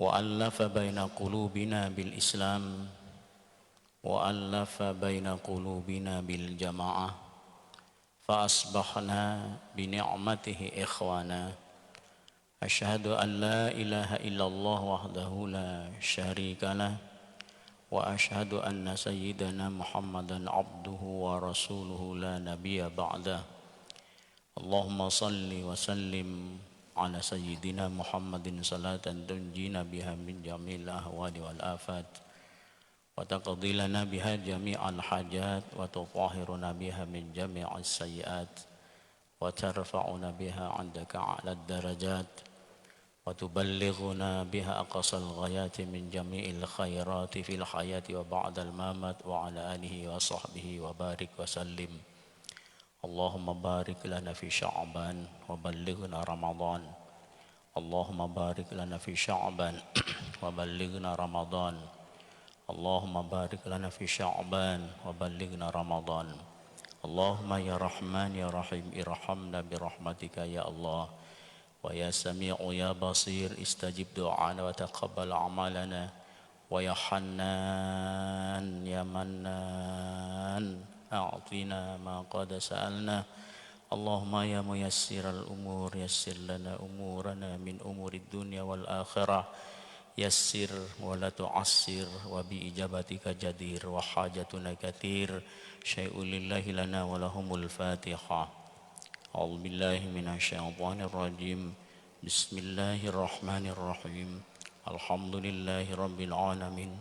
وألف بين قلوبنا بالإسلام وألف بين قلوبنا بالجماعة فأصبحنا بنعمته إخوانا أشهد أن لا إله إلا الله وحده لا شريك له وأشهد أن سيدنا محمدا عبده ورسوله لا نبي بعده اللهم صل وسلم على سيدنا محمد صلاة تنجينا بها من جميع الأهوال والآفات وتقضي لنا بها جميع الحاجات وتطهرنا بها من جميع السيئات وترفعنا بها عندك أعلى الدرجات وتبلغنا بها أقصى الغايات من جميع الخيرات في الحياة وبعد الممات وعلى آله وصحبه وبارك وسلم اللهم بارك لنا في شعبان وبلغنا رمضان اللهم بارك لنا في شعبان وبلغنا رمضان اللهم بارك لنا في شعبان وبلغنا رمضان اللهم يا رحمن يا رحيم ارحمنا برحمتك يا الله ويا سميع يا بصير استجب دعانا وتقبل أعمالنا ويا حنان يا منان أعطنا ما قد سألنا اللهم يا ميسر الأمور يسر لنا أمورنا من أمور الدنيا والآخرة يسر ولا تعسر وبإجابتك جدير وحاجتنا كثير شيء لله لنا ولهم الفاتحة أعوذ بالله من الشيطان الرجيم بسم الله الرحمن الرحيم الحمد لله رب العالمين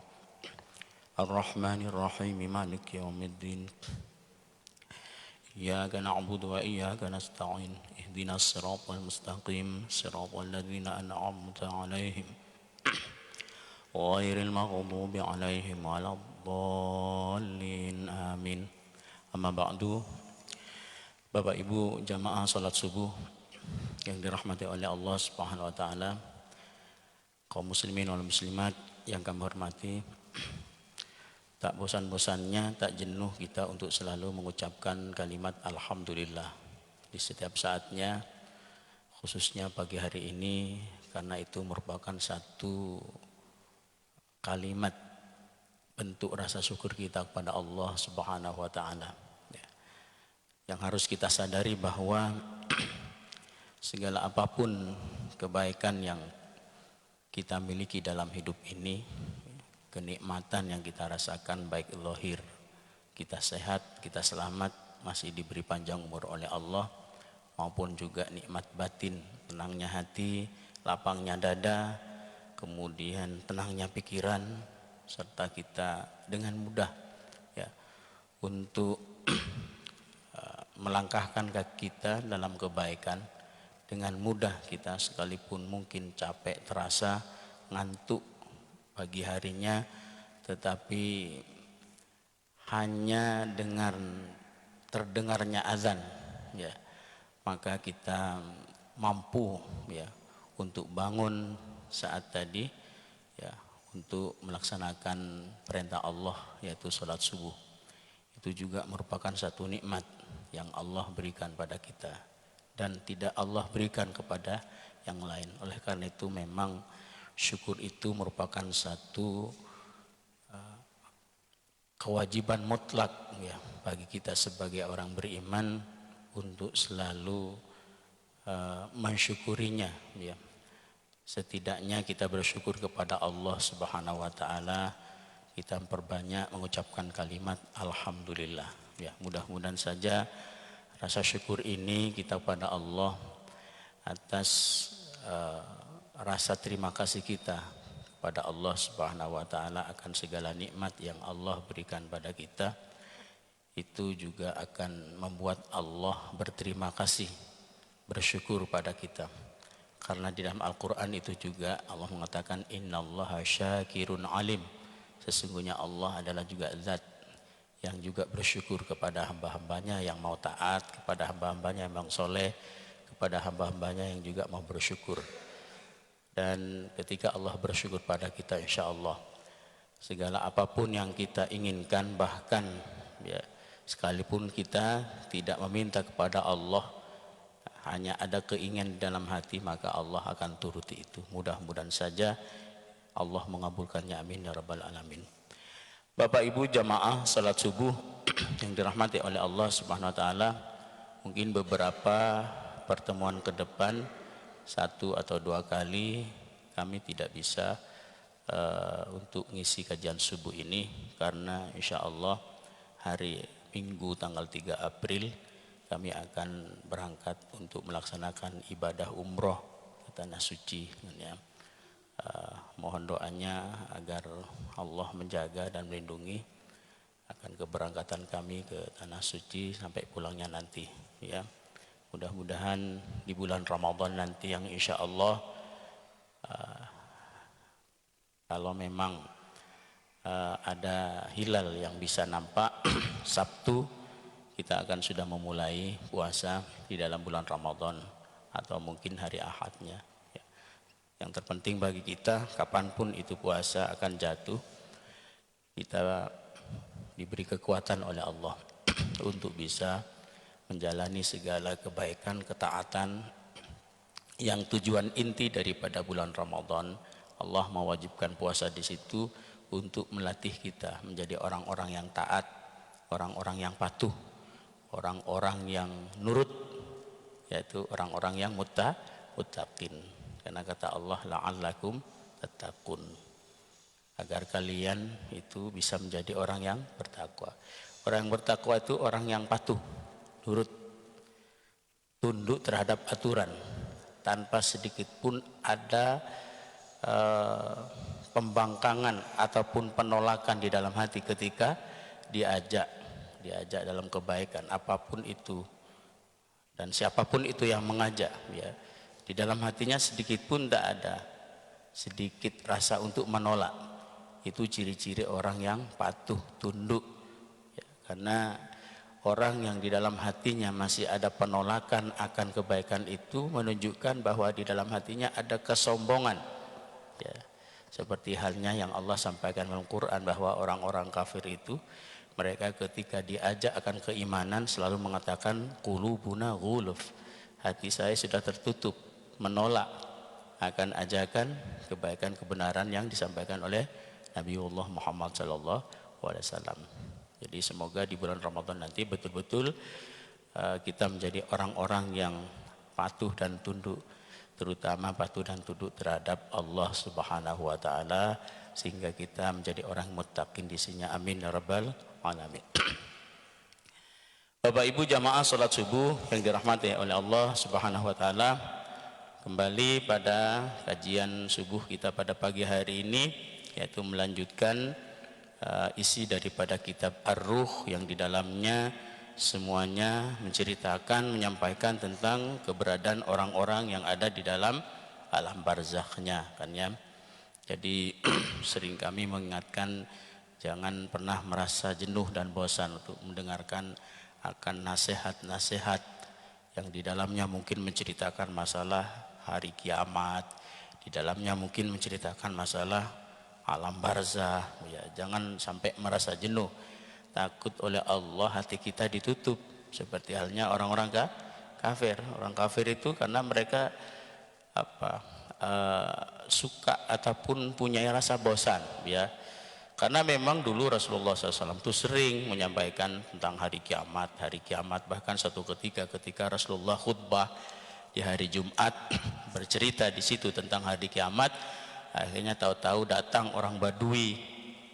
الرحمن الرحيم مالك يوم الدين إياك نعبد وإياك نستعين اهدنا الصراط المستقيم صراط الذين أنعمت عليهم غير المغضوب عليهم ولا الضالين آمين أما بعد Bapak Ibu jamaah salat subuh yang dirahmati oleh Allah Subhanahu wa taala, kaum muslimin wal muslimat yang kami hormati, tak bosan-bosannya, tak jenuh kita untuk selalu mengucapkan kalimat alhamdulillah di setiap saatnya, khususnya pagi hari ini, karena itu merupakan satu kalimat bentuk rasa syukur kita kepada Allah Subhanahu wa taala. Yang harus kita sadari bahwa segala apapun kebaikan yang kita miliki dalam hidup ini, kenikmatan yang kita rasakan baik zahir, kita sehat, kita selamat, masih diberi panjang umur oleh Allah, maupun juga nikmat batin, tenangnya hati, lapangnya dada, kemudian tenangnya pikiran, serta kita dengan mudah ya untuk melangkahkan kaki kita dalam kebaikan. Dengan mudah kita sekalipun mungkin capek terasa, ngantuk pagi harinya, tetapi hanya dengan terdengarnya azan ya, maka kita mampu ya untuk bangun saat tadi ya, untuk melaksanakan perintah Allah yaitu salat subuh. Itu juga merupakan satu nikmat yang Allah berikan pada kita dan tidak Allah berikan kepada yang lain. Oleh karena itu memang syukur itu merupakan satu kewajiban mutlak ya bagi kita sebagai orang beriman untuk selalu mensyukurinya ya. Setidaknya kita bersyukur kepada Allah Subhanahu wa taala, kita memperbanyak mengucapkan kalimat alhamdulillah ya. Mudah-mudahan saja rasa syukur ini kita pada Allah atas rasa terima kasih kita kepada Allah Subhanahu wa taala akan segala nikmat yang Allah berikan pada kita, itu juga akan membuat Allah berterima kasih, bersyukur pada kita. Karena di dalam Al-Qur'an itu juga Allah mengatakan innallaha syakirun alim. Sesungguhnya Allah adalah juga zat yang juga bersyukur kepada hamba-hambanya yang mau taat, kepada hamba-hambanya yang mau soleh, kepada hamba-hambanya yang juga mau bersyukur. Dan ketika Allah bersyukur pada kita, insya Allah segala apapun yang kita inginkan, bahkan ya, sekalipun kita tidak meminta kepada Allah, hanya ada keinginan dalam hati, maka Allah akan turuti itu. Mudah-mudahan saja Allah mengabulkannya, amin ya rabbal alamin. Bapak Ibu jamaah salat subuh yang dirahmati oleh Allah Subhanahu wa taala, mungkin beberapa pertemuan ke depan 1 atau 2 kali kami tidak bisa untuk ngisi kajian subuh ini karena insya Allah hari Minggu tanggal 3 April kami akan berangkat untuk melaksanakan ibadah umroh ke Tanah Suci ya. Mohon doanya agar Allah menjaga dan melindungi akan keberangkatan kami ke Tanah Suci sampai pulangnya nanti ya. Mudah-mudahan di bulan Ramadan nanti yang insya Allah kalau memang ada hilal yang bisa nampak Sabtu kita akan sudah memulai puasa di dalam bulan Ramadan atau mungkin hari Ahadnya. Yang terpenting bagi kita, kapanpun itu puasa akan jatuh, kita diberi kekuatan oleh Allah untuk bisa menjalani segala kebaikan, ketaatan yang tujuan inti daripada bulan Ramadan. Allah mewajibkan puasa di situ untuk melatih kita menjadi orang-orang yang taat, orang-orang yang patuh, orang-orang yang nurut, yaitu orang-orang yang muttaqin. Karena kata Allah la'allakum tattaqun, agar kalian itu bisa menjadi orang yang bertakwa. Orang yang bertakwa itu orang yang patuh, nurut, tunduk terhadap aturan tanpa sedikit pun ada pembangkangan ataupun penolakan di dalam hati ketika diajak dalam kebaikan apapun itu dan siapapun itu yang mengajak ya. Di dalam hatinya sedikit pun tidak ada sedikit rasa untuk menolak. Itu ciri-ciri orang yang patuh, tunduk ya, karena orang yang di dalam hatinya masih ada penolakan akan kebaikan itu menunjukkan bahwa di dalam hatinya ada kesombongan ya. Seperti halnya yang Allah sampaikan dalam Quran bahwa orang-orang kafir itu mereka ketika diajak akan keimanan selalu mengatakan qulubuna ghuluf, hati saya sudah tertutup, menolak akan ajakan kebaikan kebenaran yang disampaikan oleh Nabiullah Muhammad SAW. Jadi semoga di bulan Ramadan nanti betul-betul kita menjadi orang-orang yang patuh dan tunduk, terutama patuh dan tunduk terhadap Allah Subhanahu wa taala sehingga kita menjadi orang muttaqin di sisinya, amin ya rabbal alamin. Bapak Ibu jamaah salat subuh yang dirahmati oleh Allah Subhanahu wa taala, kembali pada kajian subuh kita pada pagi hari ini, yaitu melanjutkan isi daripada kitab Ar-Ruh yang di dalamnya semuanya menceritakan, menyampaikan tentang keberadaan orang-orang yang ada di dalam alam barzakhnya kan ya. Jadi sering kami mengingatkan jangan pernah merasa jenuh dan bosan untuk mendengarkan akan nasihat-nasihat yang di dalamnya mungkin menceritakan masalah hari kiamat, di dalamnya mungkin menceritakan masalah alam barzah ya. Jangan sampai merasa jenuh, takut oleh Allah hati kita ditutup seperti halnya orang-orang kafir. Orang kafir itu karena mereka suka ataupun punya rasa bosan ya. Karena memang dulu Rasulullah SAW itu sering menyampaikan tentang hari kiamat, bahkan satu ketika Rasulullah khutbah di hari Jumat bercerita di situ tentang hari kiamat, akhirnya tahu-tahu datang orang Badui.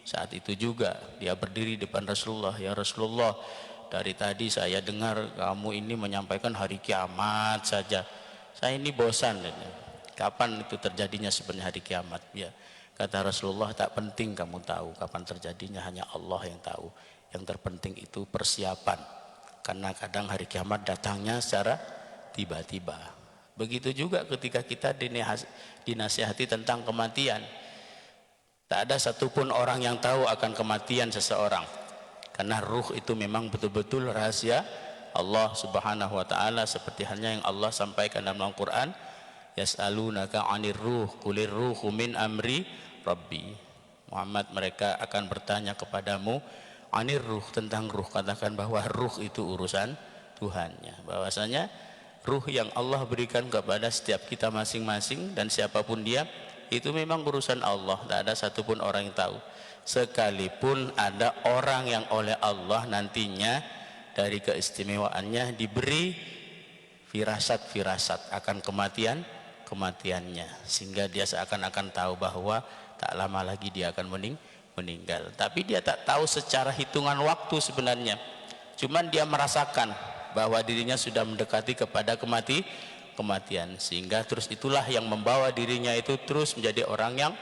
Saat itu juga dia berdiri di depan Rasulullah, ya Rasulullah, dari tadi saya dengar kamu ini menyampaikan hari kiamat saja, saya ini bosan. Kapan itu terjadinya sebenarnya hari kiamat ya? Kata Rasulullah, tak penting kamu tahu kapan terjadinya, hanya Allah yang tahu. Yang terpenting itu persiapan, karena kadang hari kiamat datangnya secara tiba-tiba. Begitu juga ketika kita dinasihati tentang kematian, tak ada satupun orang yang tahu akan kematian seseorang, karena ruh itu memang betul-betul rahasia Allah Subhanahu wa taala, seperti halnya yang Allah sampaikan dalam Al-Qur'an, yas'alunaka 'anir ruh qulir ruhu min amri rabbi. Muhammad, mereka akan bertanya kepadamu anir ruh, tentang ruh, katakan bahwa ruh itu urusan Tuhannya, bahwasanya ruh yang Allah berikan kepada setiap kita masing-masing dan siapapun dia itu memang urusan Allah, tidak ada satupun orang yang tahu. Sekalipun ada orang yang oleh Allah nantinya dari keistimewaannya diberi firasat-firasat akan kematiannya, sehingga dia seakan-akan tahu bahwa tak lama lagi dia akan meninggal. Tapi dia tak tahu secara hitungan waktu sebenarnya, cuman dia merasakan bahwa dirinya sudah mendekati kepada kematian, sehingga terus itulah yang membawa dirinya itu terus menjadi orang yang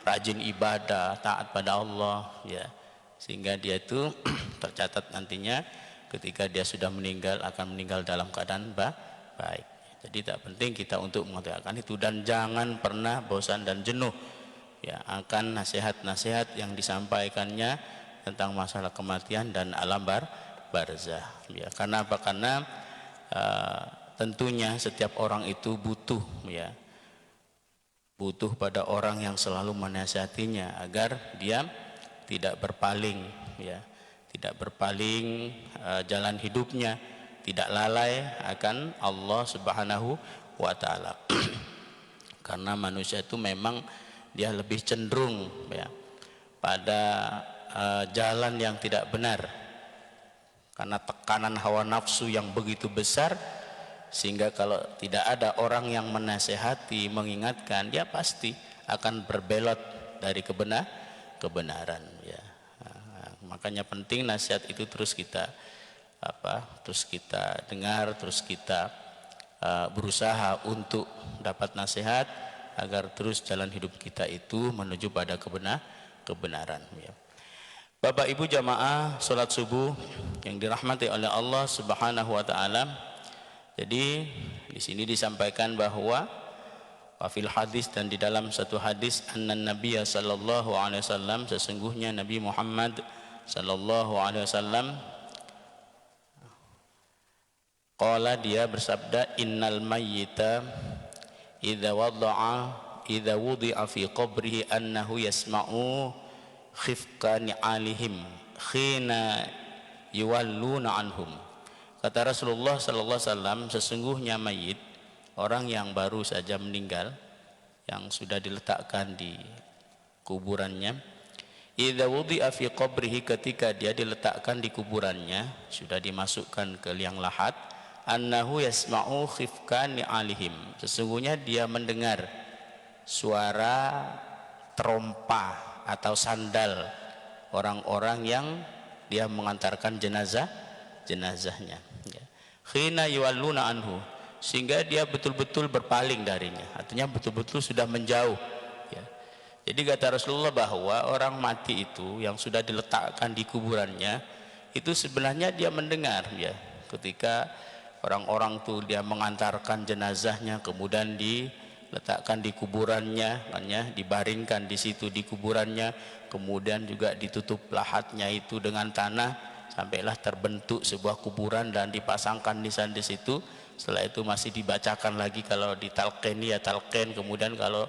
rajin ibadah, taat pada Allah, ya, sehingga dia itu tercatat nantinya ketika dia sudah meninggal akan meninggal dalam keadaan baik. Jadi tak penting kita untuk mengatakan itu, dan jangan pernah bosan dan jenuh ya akan nasihat-nasihat yang disampaikannya tentang masalah kematian dan alam barzah. Ya, karena apa? Karena tentunya setiap orang itu butuh pada orang yang selalu menasihatinya agar dia tidak berpaling, tidak berpaling jalan hidupnya, tidak lalai akan Allah Subhanahu wa taala. Karena manusia itu memang dia lebih cenderung pada jalan yang tidak benar, karena tekanan hawa nafsu yang begitu besar, sehingga kalau tidak ada orang yang menasehati, mengingatkan, dia pasti akan berbelot dari kebenaran, ya. Makanya penting nasihat itu terus kita dengar, terus kita berusaha untuk dapat nasihat agar terus jalan hidup kita itu menuju pada kebenaran, ya. Bapak Ibu jamaah salat subuh yang dirahmati oleh Allah Subhanahu wa taala. Jadi di sini disampaikan bahwa wafil hadis, dan di dalam satu hadis, annan nabiyya sallallahu alaihi wasallam, sesungguhnya Nabi Muhammad sallallahu alaihi wasallam, qala, dia bersabda, innal mayyita idza wudi'a fi qabrihi annahu yasma'u khifqan alihim khina yuwalluna anhum. Kata Rasulullah sallallahu alaihi wasallam, sesungguhnya mayit, orang yang baru saja meninggal, yang sudah diletakkan di kuburannya, idza wudi'a fi qabrihi, ketika dia diletakkan di kuburannya, sudah dimasukkan ke liang lahat, annahu yasma'u khifkan alihim, sesungguhnya dia mendengar suara terompa atau sandal orang-orang yang dia mengantarkan jenazahnya, ya. Khina yuwalluna anhu, sehingga dia betul-betul berpaling darinya, artinya betul-betul sudah menjauh, ya. Jadi kata Rasulullah bahwa orang mati itu yang sudah diletakkan di kuburannya itu sebenarnya dia mendengar, ya, ketika orang-orang itu dia mengantarkan jenazahnya, kemudian diletakkan di kuburannya, dibaringkan di situ di kuburannya, kemudian juga ditutup lahatnya itu dengan tanah sampailah terbentuk sebuah kuburan dan dipasangkan nisan di situ. Setelah itu masih dibacakan lagi, kalau ditalqeni ya talqen, kemudian kalau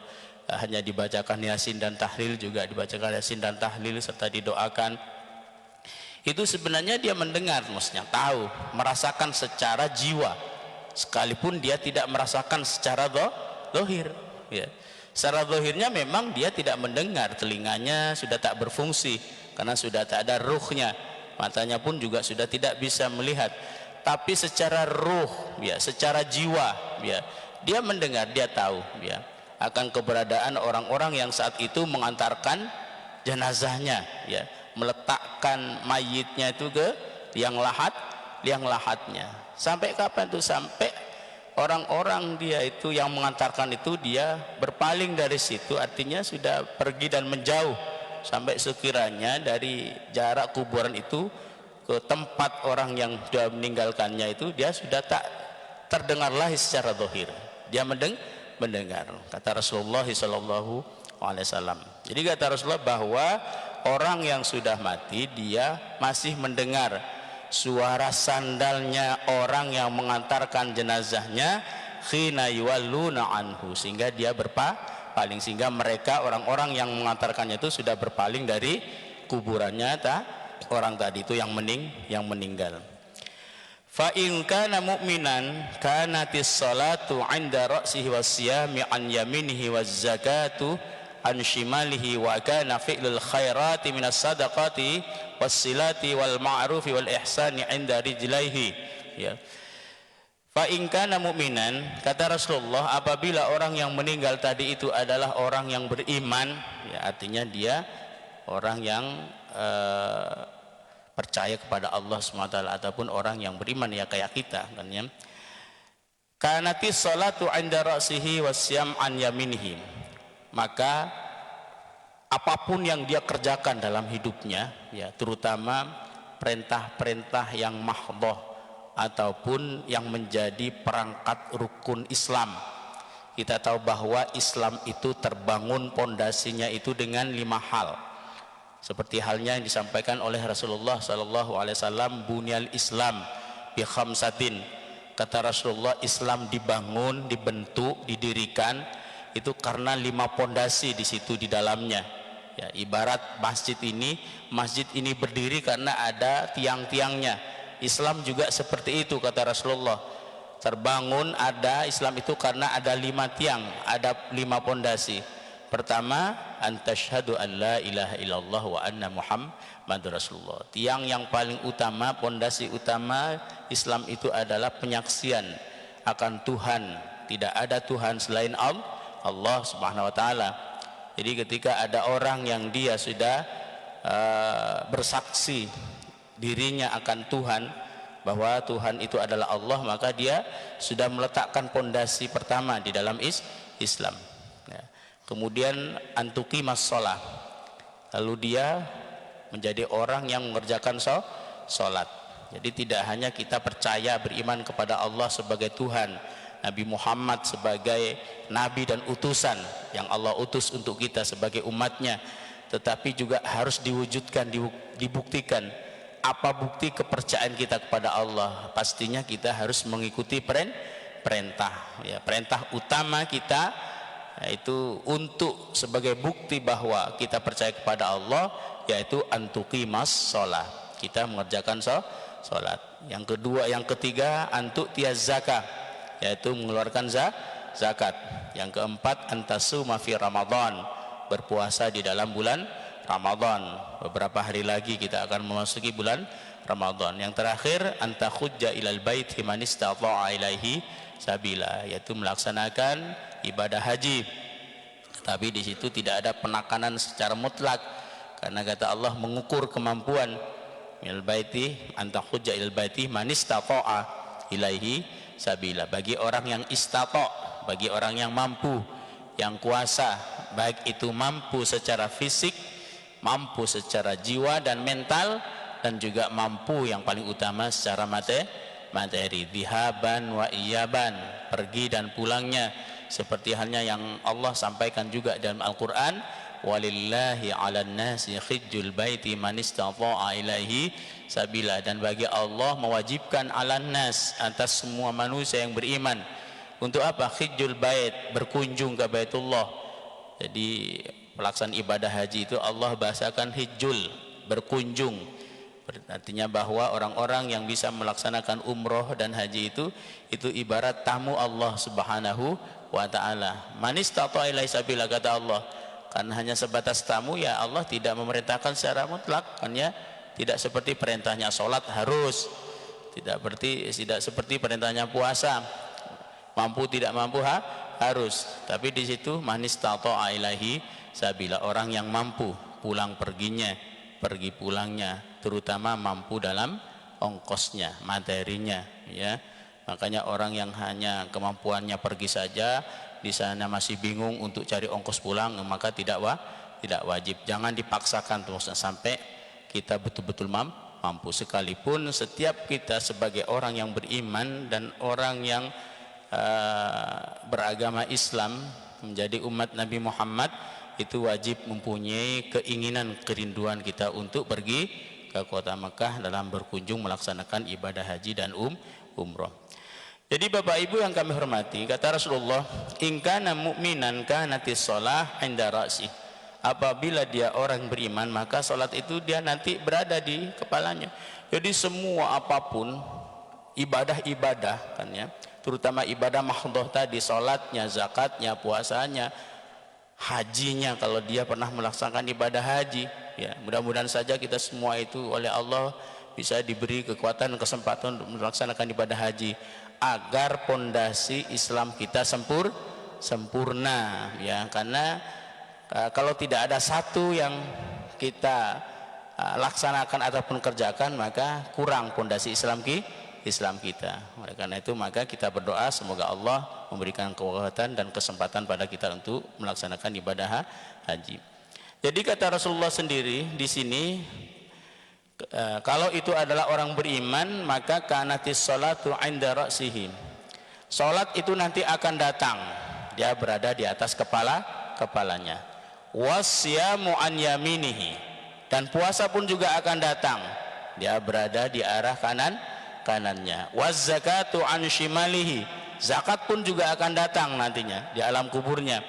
hanya dibacakan yasin dan tahlil juga dibacakan yasin dan tahlil serta didoakan. Itu sebenarnya dia mendengar, maksudnya tahu, merasakan secara jiwa, sekalipun dia tidak merasakan secara zahir, ya. Secara zahirnya memang dia tidak mendengar, telinganya sudah tak berfungsi karena sudah tak ada ruhnya, matanya pun juga sudah tidak bisa melihat, tapi secara ruh, ya, secara jiwa, ya, dia mendengar, dia tahu, ya, akan keberadaan orang-orang yang saat itu mengantarkan jenazahnya, ya, meletakkan mayitnya itu ke liang lahatnya. Sampai kapan itu? Sampai orang-orang dia itu yang mengantarkan itu dia berpaling dari situ, artinya sudah pergi dan menjauh, sampai sekiranya dari jarak kuburan itu ke tempat orang yang sudah meninggalkannya itu dia sudah tak terdengar lagi secara zahir, dia mendengar, kata Rasulullah sallallahu alaihi wasallam. Jadi kata Rasulullah bahwa orang yang sudah mati dia masih mendengar suara sandalnya orang yang mengantarkan jenazahnya, khina yuwalluna anhu, sehingga dia berpaling, sehingga mereka orang-orang yang mengantarkannya itu sudah berpaling dari kuburannya orang tadi itu yang meninggal. Fa in kana mu'minan kanatis salatu 'inda ra'sihi wassiyami an yaminihi waz zakatu an shimalihi wa kana fi'lul khairati minas sadaqati wassilati wal ma'rufi wal ihsani 'inda rijlaihi. Ya. Fa in kana mu'minan, kata Rasulullah, apabila orang yang meninggal tadi itu adalah orang yang beriman, ya artinya dia orang yang percaya kepada Allah SWT ataupun orang yang beriman ya kayak kita kan ya. Kanatis salatu 'inda ra'sihi wasyam an yaminihi, maka apapun yang dia kerjakan dalam hidupnya ya, terutama perintah-perintah yang mahdhah ataupun yang menjadi perangkat rukun Islam. Kita tahu bahwa Islam itu terbangun pondasinya itu dengan 5 hal. Seperti halnya yang disampaikan oleh Rasulullah sallallahu alaihi wasallam, bunyal Islam bi khamsatin. Kata Rasulullah, Islam dibangun, dibentuk, didirikan itu karena 5 pondasi di situ di dalamnya. Ya, ibarat masjid ini berdiri karena ada tiang-tiangnya. Islam juga seperti itu kata Rasulullah. Terbangun ada Islam itu karena ada 5 tiang, ada 5 pondasi. Pertama, antashhadu an la ilaha illallah wa anna muhammadur rasulullah. Tiang yang paling utama, pondasi utama Islam itu adalah penyaksian akan Tuhan, tidak ada Tuhan selain Allah Subhanahu wa taala. Jadi ketika ada orang yang dia sudah bersaksi dirinya akan Tuhan, bahwa Tuhan itu adalah Allah, maka dia sudah meletakkan pondasi pertama di dalam Islam. Kemudian antuqimas shalah, lalu dia menjadi orang yang mengerjakan sholat. Jadi tidak hanya kita percaya beriman kepada Allah sebagai Tuhan, Nabi Muhammad sebagai nabi dan utusan yang Allah utus untuk kita sebagai umatnya, tetapi juga harus diwujudkan, dibuktikan. Apa bukti kepercayaan kita kepada Allah? Pastinya kita harus mengikuti perintah ya, perintah utama kita yaitu untuk sebagai bukti bahwa kita percaya kepada Allah, yaitu antuqimas shalah, kita mengerjakan sholat. Yang kedua, yang ketiga antu'tiyaz zakah, yaitu mengeluarkan zakat. Yang keempat antasuma fi Ramadan, berpuasa di dalam bulan Ramadan. Beberapa hari lagi kita akan memasuki bulan Ramadan. Yang terakhir antakhujja ilal baiti man istata'a ilaihi sabila, yaitu melaksanakan ibadah haji. Tapi di situ tidak ada penekanan secara mutlak, karena kata Allah mengukur kemampuan. Ilal baiti antakhujja ilal baiti man istata'a ilaihi sabila, bagi orang yang istata', bagi orang yang mampu, yang kuasa, baik itu mampu secara fisik, mampu secara jiwa dan mental, dan juga mampu yang paling utama secara materi, dihaban wa iyaban, pergi dan pulangnya, seperti halnya yang Allah sampaikan juga dalam Al-Quran, walillahi 'alan nasi hijjul baiti man istata'a ilaihi sabila, dan bagi Allah mewajibkan 'alan nas, atas semua manusia yang beriman, untuk apa? Hijjul bait, berkunjung ke Baitullah. Jadi pelaksanaan ibadah haji itu Allah bahasakan hijjul, berkunjung. Artinya bahwa orang-orang yang bisa melaksanakan umroh dan haji itu ibarat tamu Allah Subhanahu wa ta'ala. Man istata'a ilaihi sabila, kata Allah, karena hanya sebatas tamu ya Allah tidak memerintahkan secara mutlak, kan ya, tidak seperti perintahnya sholat harus, tidak seperti perintahnya puasa, mampu tidak mampu harus. Tapi di situ man istata'a ilaihi sabila, orang yang mampu pulang perginya, pergi pulangnya, terutama mampu dalam ongkosnya, materinya ya. Makanya orang yang hanya kemampuannya pergi saja, di sana masih bingung untuk cari ongkos pulang, maka tidak wajib. Jangan dipaksakan terus sampai kita betul-betul mampu. Sekalipun setiap kita sebagai orang yang beriman dan orang yang beragama Islam, menjadi umat Nabi Muhammad, itu wajib mempunyai keinginan, kerinduan kita untuk pergi ke kota Mekah dalam berkunjung melaksanakan ibadah haji dan umroh. Jadi Bapak Ibu yang kami hormati, kata Rasulullah, in kana mu'minan kanatis shalah 'inda ra'si, apabila dia orang beriman maka salat itu dia nanti berada di kepalanya. Jadi semua apapun ibadah-ibadah kan ya, terutama ibadah mahdhah tadi, salatnya, zakatnya, puasanya, hajinya kalau dia pernah melaksanakan ibadah haji ya. Mudah-mudahan saja kita semua itu oleh Allah bisa diberi kekuatan dan kesempatan untuk melaksanakan ibadah haji agar pondasi Islam kita sempurna ya. Karena kalau tidak ada satu yang kita laksanakan ataupun kerjakan, maka kurang pondasi Islam kita. Oleh karena itu maka kita berdoa semoga Allah memberikan kekuatan dan kesempatan pada kita untuk melaksanakan ibadah haji. Jadi kata Rasulullah sendiri di sini, kalau itu adalah orang beriman, maka kanatis sholatu 'inda ra'sihi. Salat itu nanti akan datang, dia berada di atas kepalanya. Wasyamu an yaminihi, dan puasa pun juga akan datang, dia berada di arah kanannya. Wazzakatu an shimalihi, zakat pun juga akan datang nantinya di alam kuburnya,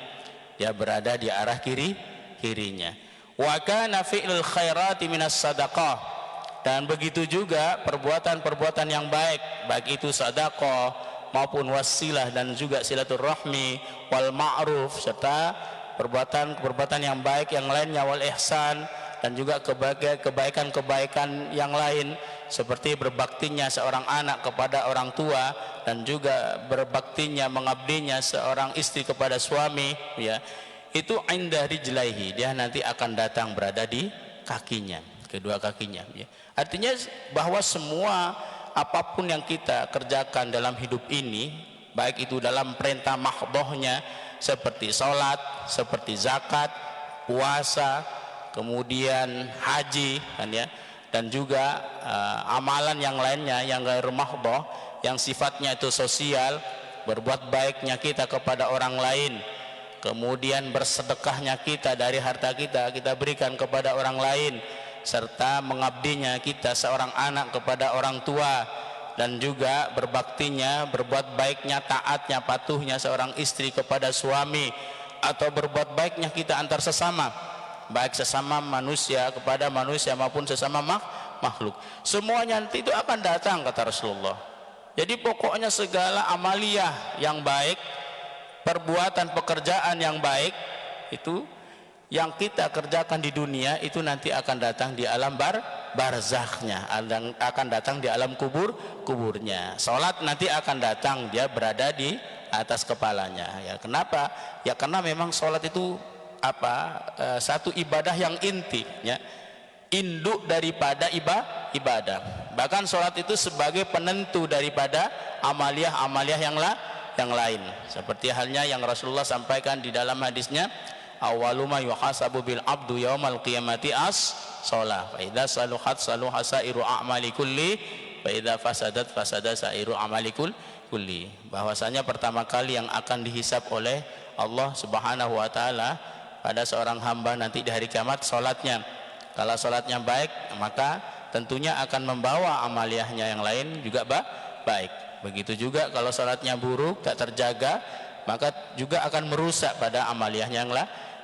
dia berada di arah kirinya. Wa kana fi'lul khairati minas sadaqah, dan begitu juga perbuatan-perbuatan yang baik itu sedekah maupun wasilah dan juga silaturahmi, wal ma'ruf, serta perbuatan yang baik yang lainnya, wal ihsan, dan juga kebaikan-kebaikan yang lain seperti berbaktinya seorang anak kepada orang tua, dan juga berbaktinya mengabdinya seorang istri kepada suami ya. Itu inda rijlaihi, dia nanti akan datang berada di kakinya, kedua kakinya ya. Artinya bahwa semua apapun yang kita kerjakan dalam hidup ini, baik itu dalam perintah mahdhahnya seperti salat, seperti zakat, puasa, kemudian haji kan ya, dan juga amalan yang lainnya yang ghair mahdhah, yang sifatnya itu sosial, berbuat baiknya kita kepada orang lain, kemudian bersedekahnya kita dari harta kita berikan kepada orang lain, serta mengabdinya kita seorang anak kepada orang tua, dan juga berbaktinya, berbuat baiknya, taatnya, patuhnya seorang istri kepada suami, atau berbuat baiknya kita antar sesama, baik sesama manusia kepada manusia maupun sesama makhluk, semuanya nanti itu akan datang kata Rasulullah. Jadi pokoknya segala amaliyah yang baik, perbuatan pekerjaan yang baik itu yang kita kerjakan di dunia itu nanti akan datang di alam barzakhnya, akan datang di alam kuburnya. Salat nanti akan datang, dia berada di atas kepalanya ya. Kenapa? Ya karena memang salat itu satu ibadah yang inti ya, induk daripada ibadah. Bahkan salat itu sebagai penentu daripada amaliyah yang lain, seperti halnya yang Rasulullah sampaikan di dalam hadisnya, awwalu ma yuhasabu bil abdu yaumal qiyamati as-shalah, fa idza saluhat saluha sairu a'mali kulli, fa idza fasadat fasada sairu amali kulli. Bahwasanya pertama kali yang akan dihisab oleh Allah Subhanahu wa taala pada seorang hamba nanti di hari kiamat salatnya. Kalau salatnya baik, maka tentunya akan membawa amaliyahnya yang lain juga baik. Begitu juga kalau salatnya buruk, tak terjaga, maka juga akan merusak pada amaliyahnya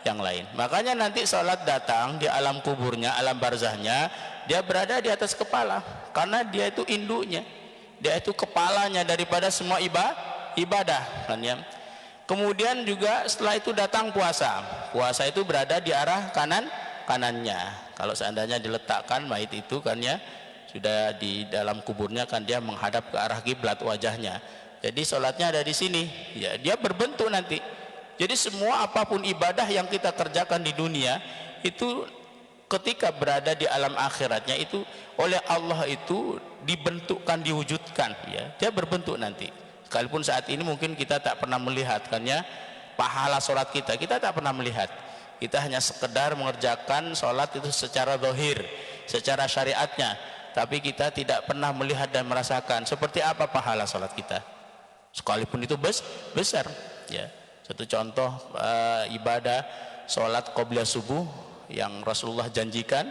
yang lain. Makanya nanti salat datang di alam kuburnya, alam barzahnya, dia berada di atas kepala, karena dia itu induknya, dia itu kepalanya daripada semua ibadah kan ya. Kemudian juga setelah itu datang puasa itu berada di arah kanannya. Kalau seandainya diletakkan mayit itu kan ya, sudah di dalam kuburnya kan dia menghadap ke arah kiblat wajahnya. Jadi sholatnya ada di sini ya, dia berbentuk nanti. Jadi semua apapun ibadah yang kita kerjakan di dunia itu ketika berada di alam akhiratnya itu oleh Allah itu dibentukkan, diwujudkan ya, dia berbentuk nanti. Sekalipun saat ini mungkin kita tak pernah melihat kan ya, pahala sholat kita tak pernah melihat. Kita hanya sekedar mengerjakan sholat itu secara zahir, secara syariatnya, tapi kita tidak pernah melihat dan merasakan seperti apa pahala sholat kita, sekalipun itu besar ya. Satu contoh ibadah sholat qobliyah subuh yang Rasulullah janjikan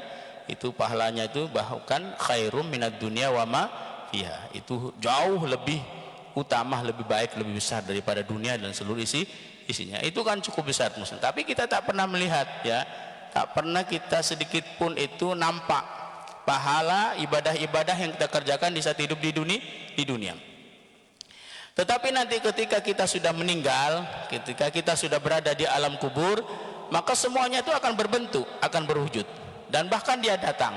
itu pahalanya itu bahkan khairum minad dunya wa ma fiha, itu jauh lebih utama, lebih baik, lebih besar daripada dunia dan seluruh isinya. Itu kan cukup besar muslim, tapi kita tak pernah melihat ya, tak pernah kita sedikit pun itu nampak pahala ibadah-ibadah yang kita kerjakan di saat hidup di dunia. Tetapi nanti ketika kita sudah meninggal, ketika kita sudah berada di alam kubur, maka semuanya itu akan berbentuk, akan berwujud, dan bahkan dia datang.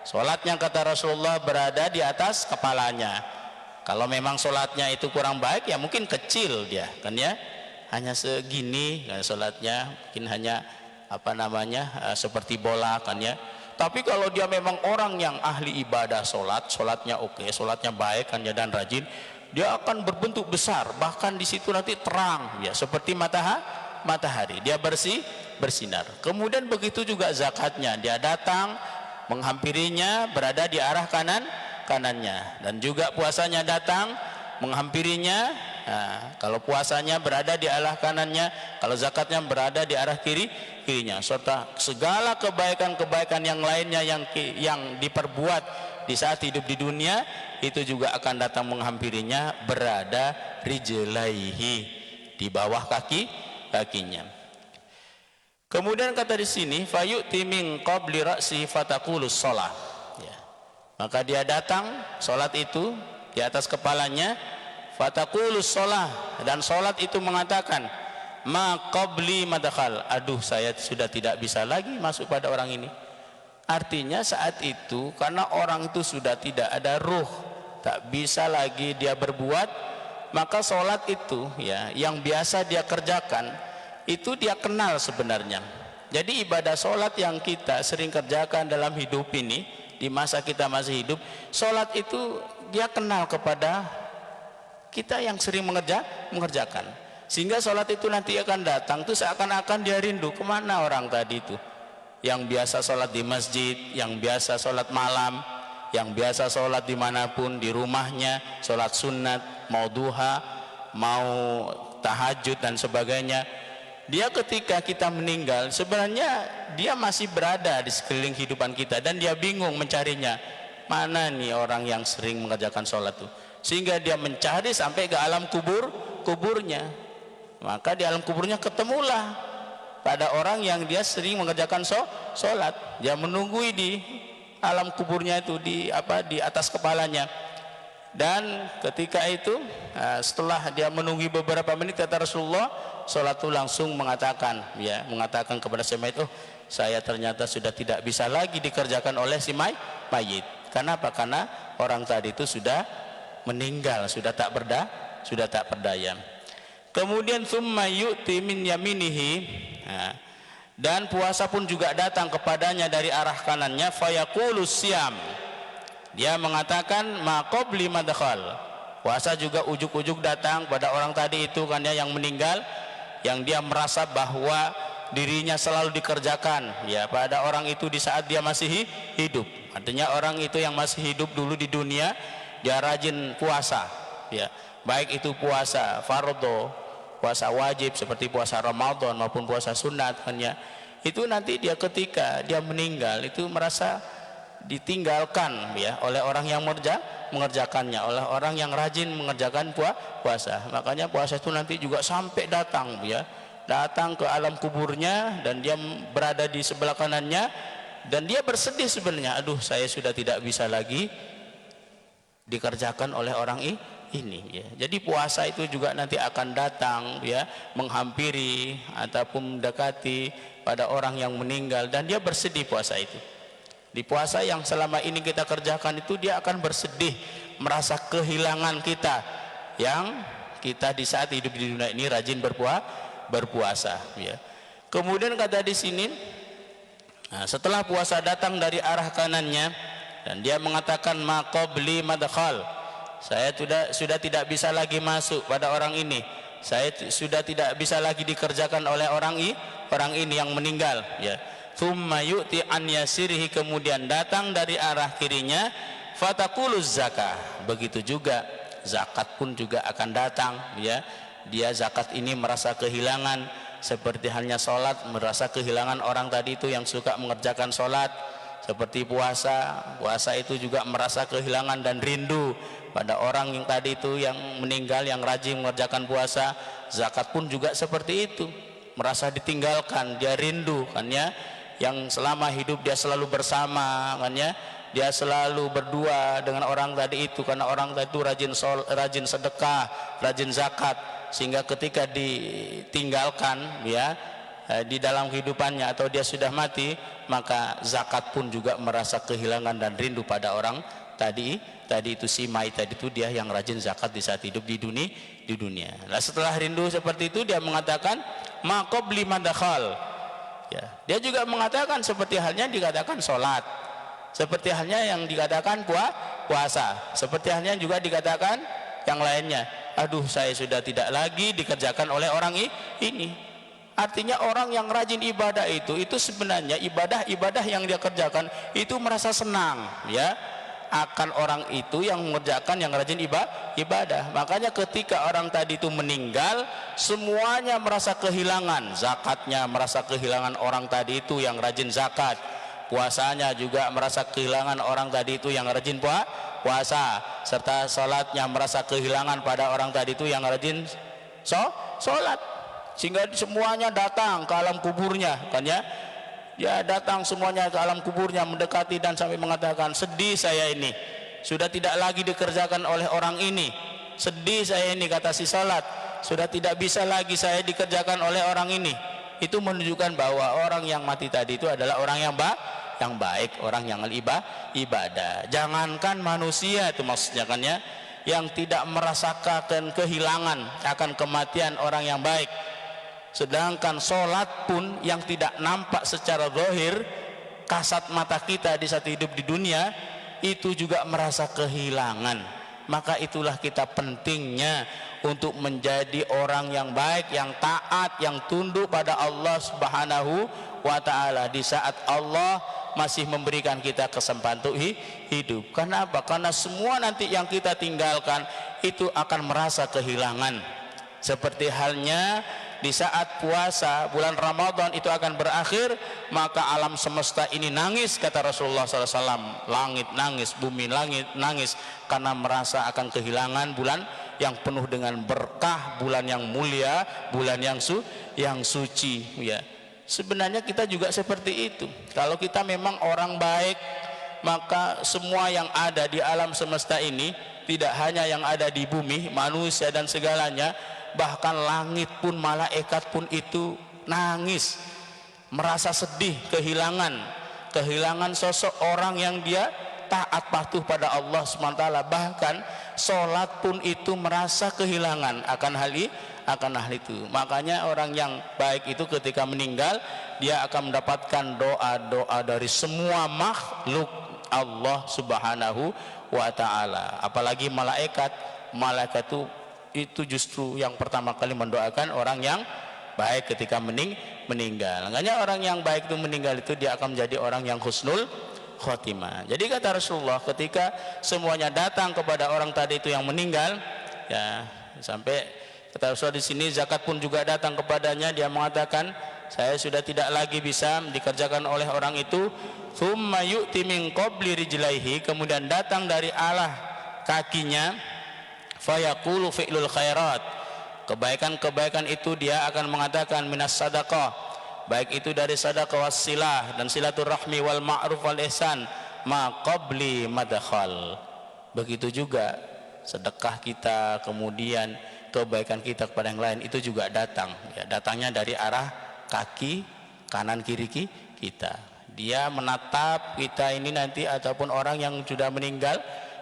Sholatnya kata Rasulullah berada di atas kepalanya. Kalau memang sholatnya itu kurang baik, ya mungkin kecil dia, kan ya, hanya segini kan sholatnya, mungkin hanya seperti bola, kan ya. Tapi kalau dia memang orang yang ahli ibadah sholatnya oke, sholatnya baik, kan ya, dan rajin, dia akan berbentuk besar, bahkan di situ nanti terang, ya, seperti matahari. Dia bersinar. Kemudian begitu juga zakatnya, dia datang menghampirinya, berada di arah kanannya, dan juga puasanya datang menghampirinya. Nah, kalau puasanya berada di arah kanannya, kalau zakatnya berada di arah kirinya, serta segala kebaikan-kebaikan yang lainnya yang diperbuat di saat hidup di dunia itu juga akan datang menghampirinya, berada rijlaihi, di bawah kakinya. Kemudian kata di sini fayu'ti min qabli ra'si fataqulus shalah, ya. Maka dia datang, salat itu di atas kepalanya, fataqulus shalah, dan salat itu mengatakan ma qabli madkhal, aduh saya sudah tidak bisa lagi masuk pada orang ini. Artinya saat itu karena orang itu sudah tidak ada ruh, tak bisa lagi dia berbuat, maka salat itu, ya, yang biasa dia kerjakan itu dia kenal sebenarnya. Jadi ibadah sholat yang kita sering kerjakan dalam hidup ini, di masa kita masih hidup, sholat itu dia kenal kepada kita yang sering mengerjakan, sehingga sholat itu nanti akan datang tuh seakan-akan dia rindu, kemana orang tadi itu yang biasa sholat di masjid, yang biasa sholat malam, yang biasa sholat dimanapun, di rumahnya sholat sunat, mau duha, mau tahajud dan sebagainya. Dia ketika kita meninggal sebenarnya dia masih berada di sekeliling kehidupan kita, dan dia bingung mencarinya, mana nih orang yang sering mengerjakan sholat itu, sehingga dia mencari sampai ke alam kuburnya. Maka di alam kuburnya ketemulah pada orang yang dia sering mengerjakan sholat. Dia menunggui di alam kuburnya itu, di atas kepalanya. Dan ketika itu setelah dia menunggu beberapa menit, kata Rasulullah, sholat itu langsung mengatakan kepada si mayit, oh saya ternyata sudah tidak bisa lagi dikerjakan oleh si mayit. Kenapa? Karena orang tadi itu sudah meninggal, sudah tak berdaya. Kemudian summa yu'ti min yaminihi, dan puasa pun juga datang kepadanya dari arah kanannya, fayaqulu siyam, dia mengatakan ma qabli madkhal, puasa juga ujuk-ujuk datang pada orang tadi itu, kan ya, yang meninggal, yang dia merasa bahwa dirinya selalu dikerjakan, ya, pada orang itu di saat dia masih hidup. Artinya orang itu yang masih hidup dulu di dunia, dia rajin puasa, ya, baik itu puasa fardhu, puasa wajib seperti puasa Ramadan maupun puasa sunat, kan ya. Itu nanti dia ketika dia meninggal itu merasa ditinggalkan, ya, oleh orang yang mengerjakannya, oleh orang yang rajin mengerjakan puasa. Makanya puasa itu nanti juga sampai datang, ya, datang ke alam kuburnya, dan dia berada di sebelah kanannya, dan dia bersedih sebenarnya, aduh saya sudah tidak bisa lagi dikerjakan oleh orang ini, ya. Jadi puasa itu juga nanti akan datang, ya, menghampiri ataupun mendekati pada orang yang meninggal, dan dia bersedih puasa itu. Di puasa yang selama ini kita kerjakan itu dia akan bersedih, merasa kehilangan kita yang kita di saat hidup di dunia ini rajin berpuasa, ya. Kemudian kata di sini, setelah puasa datang dari arah kanannya, dan dia mengatakan ma qabli madkhal, saya sudah tidak bisa lagi masuk pada orang ini, saya sudah tidak bisa lagi dikerjakan oleh orang ini yang meninggal, ya. Thumma yu'ti an yasirihi, kemudian datang dari arah kirinya, fataquluz zakah, begitu juga zakat pun juga akan datang, ya. Dia zakat ini merasa kehilangan, seperti halnya sholat merasa kehilangan orang tadi itu yang suka mengerjakan sholat. Seperti puasa itu juga merasa kehilangan dan rindu pada orang yang tadi itu yang meninggal, yang rajin mengerjakan puasa. Zakat pun juga seperti itu, merasa ditinggalkan, dia rindu, kan ya, yang selama hidup dia selalu bersama, kan ya, dia selalu berdua dengan orang tadi itu, karena orang tadi itu rajin sedekah, rajin zakat, sehingga ketika ditinggalkan ya di dalam kehidupannya atau dia sudah mati, maka zakat pun juga merasa kehilangan dan rindu pada orang tadi itu, si mayit tadi itu, dia yang rajin zakat di saat hidup di dunia. Nah, setelah rindu seperti itu dia mengatakan ma qabli madakhal. Ya, dia juga mengatakan seperti halnya dikatakan sholat, seperti halnya yang dikatakan puasa, seperti halnya juga dikatakan yang lainnya. Aduh, saya sudah tidak lagi dikerjakan oleh orang ini. Artinya orang yang rajin ibadah itu sebenarnya ibadah yang dia kerjakan itu merasa senang ya akan orang itu yang mengerjakan, yang rajin ibadah. Makanya ketika orang tadi itu meninggal, semuanya merasa kehilangan zakatnya, merasa kehilangan orang tadi itu yang rajin zakat, puasanya juga merasa kehilangan orang tadi itu yang rajin puasa, serta sholatnya merasa kehilangan pada orang tadi itu yang rajin sholat, sehingga semuanya datang ke alam kuburnya kan ya. Dia datang semuanya ke alam kuburnya, mendekati dan sampai mengatakan, sedih saya ini, sudah tidak lagi dikerjakan oleh orang ini. Sedih saya ini, kata si salat, sudah tidak bisa lagi saya dikerjakan oleh orang ini. Itu menunjukkan bahwa orang yang mati tadi itu adalah orang yang baik, orang yang ibadah. Jangankan manusia, itu maksudnya kan ya, yang tidak merasakan kehilangan akan kematian orang yang baik. Sedangkan sholat pun yang tidak nampak secara zahir, kasat mata kita di saat hidup di dunia, itu juga merasa kehilangan. Maka itulah kita pentingnya untuk menjadi orang yang baik, yang taat, yang tunduk pada Allah Subhanahu wa ta'ala di saat Allah masih memberikan kita kesempatan untuk hidup. Karena apa? Karena semua nanti yang kita tinggalkan itu akan merasa kehilangan. Seperti halnya di saat puasa bulan Ramadan itu akan berakhir, maka alam semesta ini nangis, kata Rasulullah SAW. Langit nangis, bumi langit nangis, karena merasa akan kehilangan bulan yang penuh dengan berkah, bulan yang mulia, bulan yang suci ya. Sebenarnya kita juga seperti itu. Kalau kita memang orang baik, maka semua yang ada di alam semesta ini, tidak hanya yang ada di bumi, manusia dan segalanya, bahkan langit pun, malaikat pun itu nangis, merasa sedih, kehilangan sosok orang yang dia taat patuh pada Allah SWT. Bahkan sholat pun itu merasa kehilangan akan hal itu. Makanya orang yang baik itu ketika meninggal, dia akan mendapatkan doa-doa dari semua makhluk Allah Subhanahu wa ta'ala. Apalagi malaikat itu justru yang pertama kali mendoakan orang yang baik ketika meninggal. Makanya orang yang baik itu meninggal itu dia akan menjadi orang yang husnul khotimah. Jadi kata Rasulullah, ketika semuanya datang kepada orang tadi itu yang meninggal, ya, sampai kata Rasulullah di sini zakat pun juga datang kepadanya, dia mengatakan, saya sudah tidak lagi bisa dikerjakan oleh orang itu. Tsumma yu'ti min qabli rijlaihi, kemudian datang dari arah kakinya, fayaqulu fi'lul khairat, kebaikan-kebaikan itu dia akan mengatakan minas sadaqah, baik itu dari sadaqah wassilah dan silaturahmi wal ma'ruf wal ihsan, ma qabli madkhal. Begitu juga sedekah kita, kemudian kebaikan kita kepada yang lain itu juga datang ya, datangnya dari arah kaki kanan kiri kita. Dia menatap kita ini nanti, ataupun orang yang sudah meninggal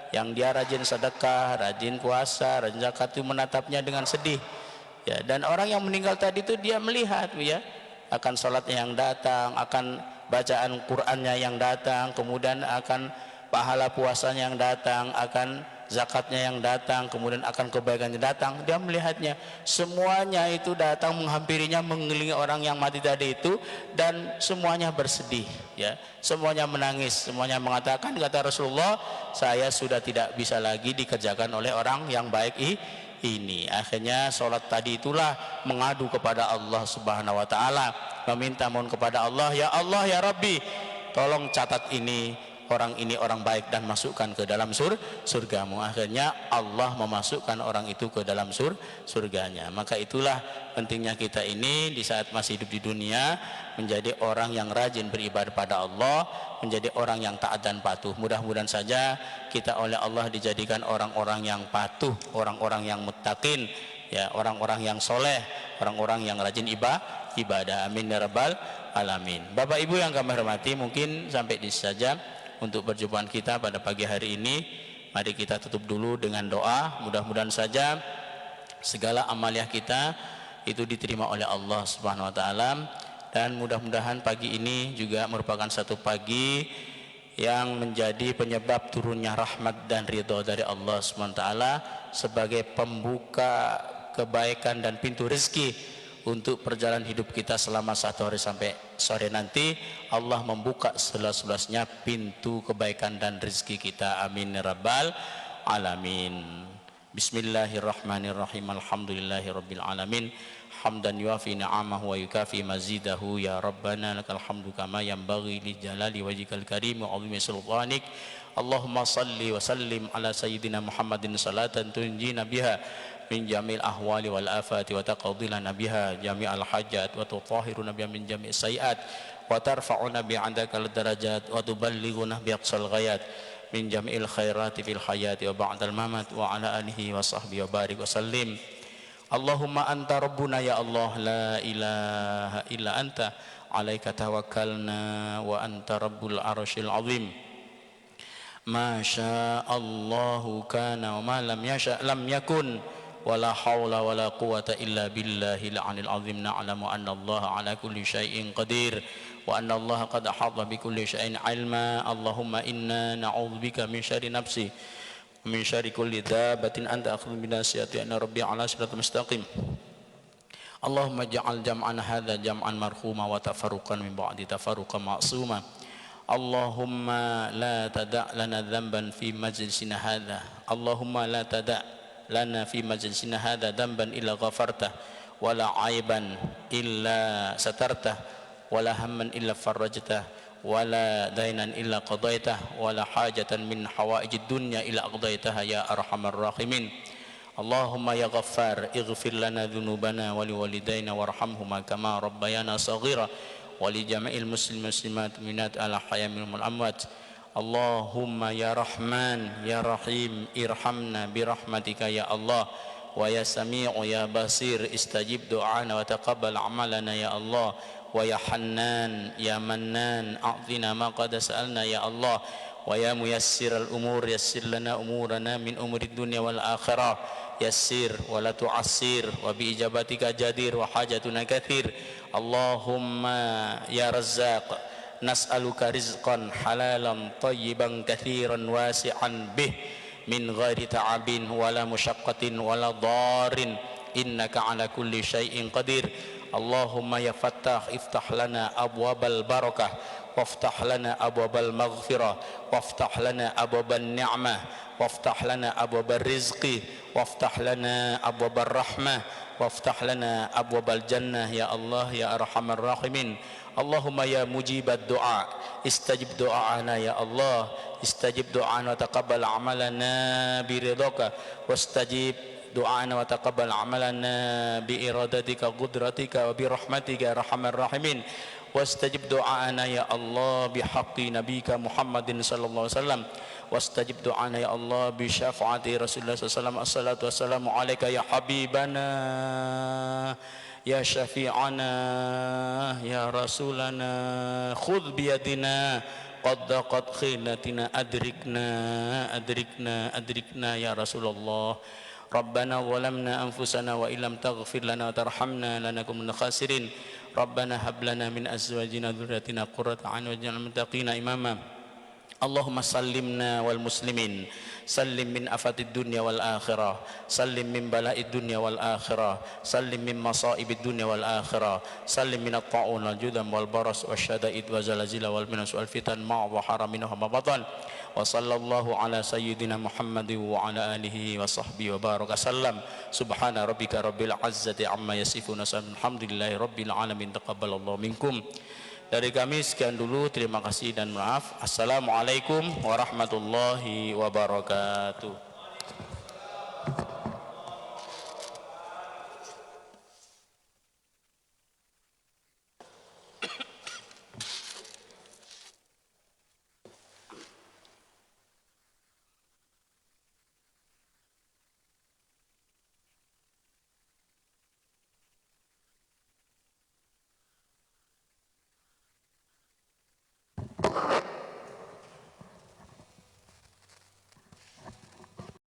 yang dia rajin sedekah, rajin puasa, rajin zakat, itu menatapnya dengan sedih ya. Dan orang yang meninggal tadi itu dia melihat ya akan salatnya yang datang, akan bacaan Qur'annya yang datang, kemudian akan pahala puasanya yang datang, akan zakatnya yang datang, kemudian akan kebaikannya datang. Dia melihatnya, semuanya itu datang menghampirinya, mengelilingi orang yang mati tadi itu, dan semuanya bersedih ya, semuanya menangis, semuanya mengatakan, kata Rasulullah, saya sudah tidak bisa lagi dikerjakan oleh orang yang baik ini. Akhirnya sholat tadi itulah mengadu kepada Allah Subhanahu wa ta'ala, meminta mohon kepada Allah, ya Allah ya Rabbi, tolong catat ini, orang ini orang baik dan masukkan ke dalam surgamu. Akhirnya Allah memasukkan orang itu ke dalam surganya. Maka itulah pentingnya kita ini di saat masih hidup di dunia menjadi orang yang rajin beribadah pada Allah, menjadi orang yang taat dan patuh. Mudah-mudahan saja kita oleh Allah dijadikan orang-orang yang patuh, orang-orang yang muttaqin, ya, orang-orang yang soleh, orang-orang yang rajin ibadah. Amin ya rabbal alamin. Bapak Ibu yang kami hormati, mungkin sampai di sini saja untuk perjumpaan kita pada pagi hari ini. Mari kita tutup dulu dengan doa. Mudah-mudahan saja segala amaliah kita itu diterima oleh Allah Subhanahu wa taala, dan mudah-mudahan pagi ini juga merupakan satu pagi yang menjadi penyebab turunnya rahmat dan ridha dari Allah Subhanahu wa taala sebagai pembuka kebaikan dan pintu rezeki untuk perjalanan hidup kita selama 1 hari sampai sore nanti. Allah membuka seluas-luasnya pintu kebaikan dan rezeki kita. Amin ya rabbal alamin. Bismillahirrahmanirrahim. Alhamdulillahirabbil alamin. Hamdan yuafi ni'amahu wa yukafi mazidahu. Ya rabbana lakal hamdu kama yanbaghi li jalali wajhikal karim wa 'azimi sultanik. Allahumma salli wa sallim ala sayyidina Muhammadin salatan tunjina biha min jamil ahwali wal afati wa taqadilana biha jami'al hajat wa tutahhiruna biha min jami'is sayiat wa tarfa'una bi'andakal darajat wa tuballighuna bi'aqsal ghayat min jami'il khairati fil hayati wa ba'dal mamat wa ala alihi wa sahbihi wa barik wa sallim. Allahumma anta rabbuna ya Allah, la ilaha illa anta, alaika tawakkalna wa anta rabbul arsyil azim. Ma sya'allahu kana wa ma lam yasha' lam yakun. Wala haula wala quwata illa billahil aliyil azim. Na'lamu anna Allah ala kulli syai'in qadir wa anna Allah qad ahata bi kulli syai'in ilma. Allahumma inna na'udzubika min syarri nafsi wa min syarri kulli dabbatin anta akhudhu bi nasiyati anna rabbi ala siratal mustaqim. Allahumma ja'al jam'an hadza jam'an marhuma wa tafarruqan min ba'di tafarruqan ma'suma. Allahumma la tada' lana dhanban fi majlisina hadza. Allahumma la tada' lana fi majlisina hadza damban illa ghafartah wala aiban illa satartah wala hamman illa farajtah wala dainan illa qadaitah wala hajatan min hawaijid dunya illa aqdaitaha ya arhamar rahimin. Allahumma ya ghaffar ighfir lana dhunubana wa liwalidayna warhamhuma kama rabbayana saghira wa li jami'il muslimin muslimat minat ala hayya minhum amwat. Allahumma ya Rahman ya Rahim irhamna birahmatika ya Allah wa ya Sami'u ya Basir istajib du'ana wa taqabbal amalana ya Allah wa ya Hannan ya Mannan a'tina ma qad sa'alna ya Allah wa ya muyassiral umur yassir lana umurana min umurid dunya wal akhirah yassir wa la tu'assir wa bi ijabatika jadir wa hajatuna kathir. Allahumma ya Razzaq nas'aluka rizqan halalan tayyiban kathiran wasi'an bih min ghairi ta'abin wala musyaqqatin wala dharin innaka ala kulli syai'in qadir. Allahumma ya Fattah iftah lana abwabal barakah waftah lana abwabal maghfirah waftah lana abwaban ni'mah waftah lana abwabal rizqi waftah lana abwabal rahmah waftah lana abwabal jannah ya Allah ya arhamar rahimin. Allahumma ya mujibad du'a istajib du'ana ya Allah istajib du'ana wa taqabbal amalana bi ridhaka wastajib du'ana wa taqabbal amalana bi iradatika qudratika wa bi rahmatika arhamar rahimin. Wastajib du'ana ya Allah bi haqqi nabika Muhammadin sallallahu alaihi wasallam wastajib du'ana ya Allah bi syafaati Rasulullah sallallahu alaihi wasallam. Assalatu wassalamu alayka ya habibana ya syafi'ana ya rasulana khudh biyadina qad daqat khinatina adrikna ya Rasulullah. Rabbana zalamna anfusana wa illam taghfir lana wa tarhamna lanakunanna khasirin. Rabbana hab lana min azwajina dhurriyyatina qurrata a'yun waj'alna muttaqina imama. Allahumma sallimna wal muslimin sallim min afatid dunya wal akhirah sallim min bala'id dunya wal akhirah sallim min masaibid dunya wal akhirah sallim min at-ta'un wal judam wal baras wasyada'id wa zalazila wal minas wal fitan ma dhahara minha ma batan. Wa sallallahu ala sayyidina Muhammadin wa ala alihi wa sahbihi wa baraka sallam. Subhana rabbika rabbil izzati amma yasifun. Alhamdulillahi rabbil alamin. Taqabbalallahu minkum Dari kami sekian dulu, terima kasih dan maaf. Assalamualaikum warahmatullahi wabarakatuh.